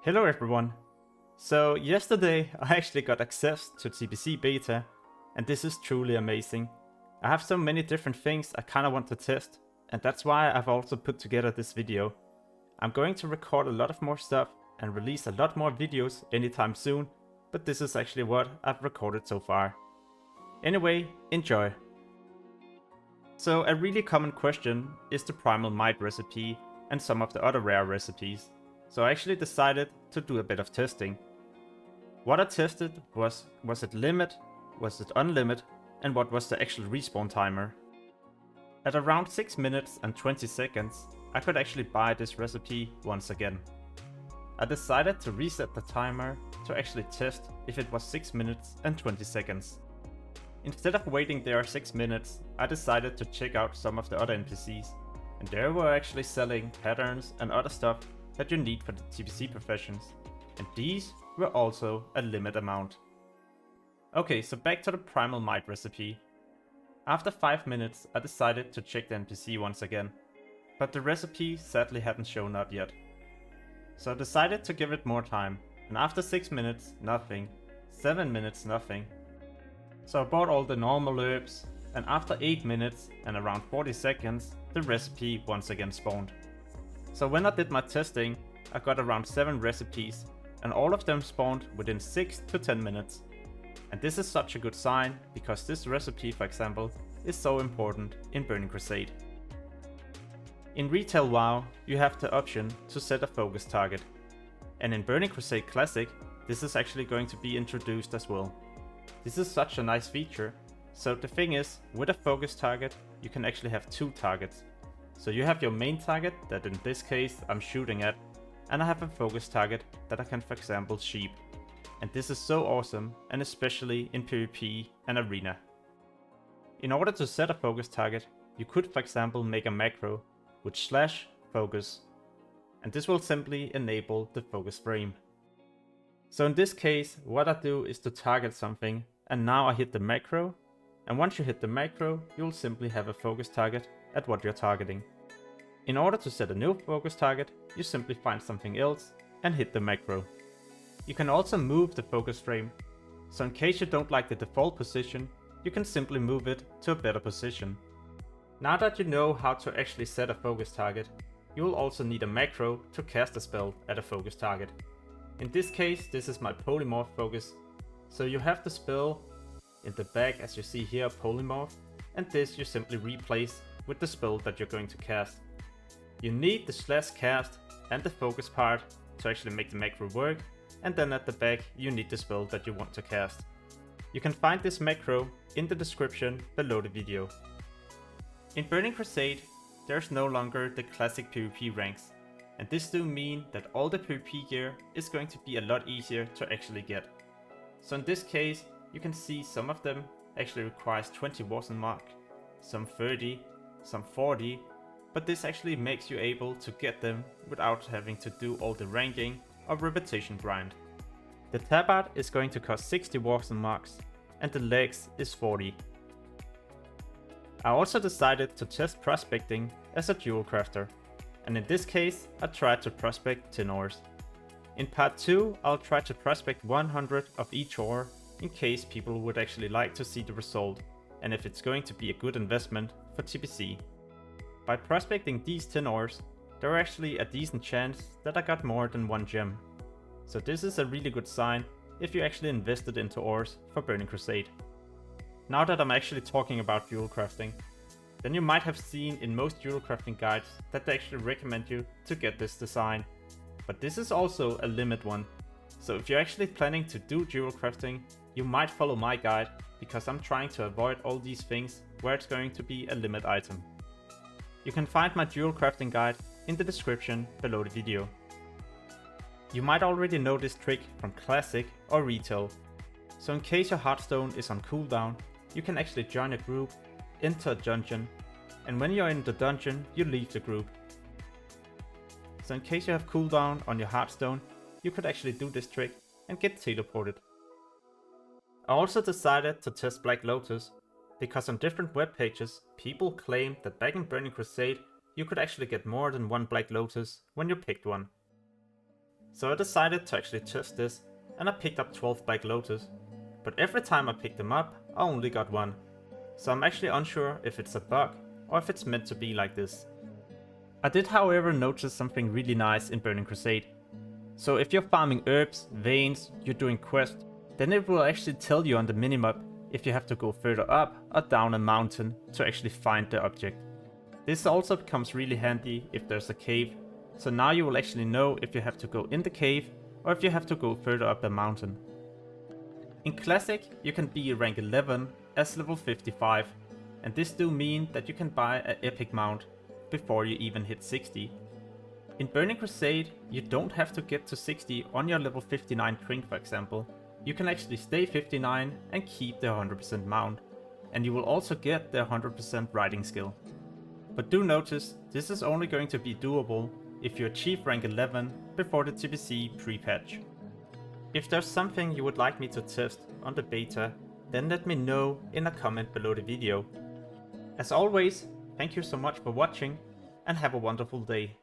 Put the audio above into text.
Hello everyone! So yesterday I actually got access to TBC Beta, and this is truly amazing. I have so many different things I kinda want to test, and that's why I've also put together this video. I'm going to record a lot of more stuff and release a lot more videos anytime soon, but this is actually what I've recorded so far. Anyway, enjoy! So a really common question is the primal might recipe and some of the other rare recipes. So I actually decided to do a bit of testing. What I tested was it limit, was it unlimited, and what was the actual respawn timer. At around 6 minutes and 20 seconds, I could actually buy this recipe once again. I decided to reset the timer to actually test if it was 6 minutes and 20 seconds. Instead of waiting there 6 minutes, I decided to check out some of the other NPCs, and they were actually selling patterns and other stuff that you need for the TBC professions, and these were also a limit amount. Okay, so back to the primal might recipe. After 5 minutes I decided to check the NPC once again, but the recipe sadly hadn't shown up yet. So I decided to give it more time, and after 6 minutes, nothing. 7 minutes, nothing. So I bought all the normal herbs, and after 8 minutes and around 40 seconds, the recipe once again spawned. So when I did my testing, I got around 7 recipes, and all of them spawned within 6 to 10 minutes. And this is such a good sign, because this recipe, for example, is so important in Burning Crusade. In Retail WoW, you have the option to set a focus target. And in Burning Crusade Classic, this is actually going to be introduced as well. This is such a nice feature. So the thing is, with a focus target, you can actually have 2 targets. So you have your main target that in this case I'm shooting at, and I have a focus target that I can, for example, sheep. And this is so awesome, and especially in PvP and arena. In order to set a focus target, you could, for example, make a macro with /focus, and this will simply enable the focus frame. So in this case, what I do is to target something, and now I hit the macro, and once you hit the macro, you'll simply have a focus target at what you're targeting. In order to set a new focus target, you simply find something else and hit the macro. You can also move the focus frame, so in case you don't like the default position, you can simply move it to a better position. Now that you know how to actually set a focus target, you will also need a macro to cast a spell at a focus target. In this case, this is my Polymorph focus, so you have the spell in the back as you see here, Polymorph, and this you simply replace with the spell that you're going to cast. You need the /cast and the focus part to actually make the macro work, and then at the back you need the spell that you want to cast. You can find this macro in the description below the video. In Burning Crusade, there's no longer the classic PvP ranks, and this do mean that all the PvP gear is going to be a lot easier to actually get. So in this case, you can see some of them actually requires 20 Warzone mark, some 30, some 40, but this actually makes you able to get them without having to do all the ranking or repetition grind. The tabard is going to cost 60 Warzone marks, and the legs is 40. I also decided to test prospecting as a Jewelcrafter, and in this case I tried to prospect tin ores. In part 2 I'll try to prospect 100 of each ore in case people would actually like to see the result, and if it's going to be a good investment for TBC. By prospecting these tin ores, there are actually a decent chance that I got more than 1 gem. So this is a really good sign if you actually invested into ores for Burning Crusade. Now that I'm actually talking about Jewelcrafting, then you might have seen in most Jewelcrafting guides that they actually recommend you to get this design. But this is also a limit one. So if you're actually planning to do Jewelcrafting, you might follow my guide, because I'm trying to avoid all these things where it's going to be a limit item. You can find my Jewelcrafting guide in the description below the video. You might already know this trick from Classic or Retail. So in case your Hearthstone is on cooldown, you can actually join a group, enter a dungeon, and when you're in the dungeon, you leave the group. So in case you have cooldown on your Hearthstone, you could actually do this trick and get teleported. I also decided to test Black Lotus, because on different web pages, people claimed that back in Burning Crusade, you could actually get more than 1 Black Lotus when you picked one. So I decided to actually test this, and I picked up 12 Black Lotus. But every time I picked them up, I only got one. So I'm actually unsure if it's a bug, or if it's meant to be like this. I did however notice something really nice in Burning Crusade. So if you're farming herbs, veins, you're doing quests, then it will actually tell you on the minimap if you have to go further up or down a mountain to actually find the object. This also becomes really handy if there's a cave, so now you will actually know if you have to go in the cave or if you have to go further up the mountain. In Classic, you can be rank 11 as level 55, and this do mean that you can buy an epic mount before you even hit 60. In Burning Crusade, you don't have to get to 60 on your level 59 Twink, for example. You can actually stay 59 and keep the 100% mount, and you will also get the 100% riding skill. But do notice, this is only going to be doable if you achieve rank 11 before the TBC pre-patch. If there's something you would like me to test on the beta, then let me know in a comment below the video. As always, thank you so much for watching, and have a wonderful day.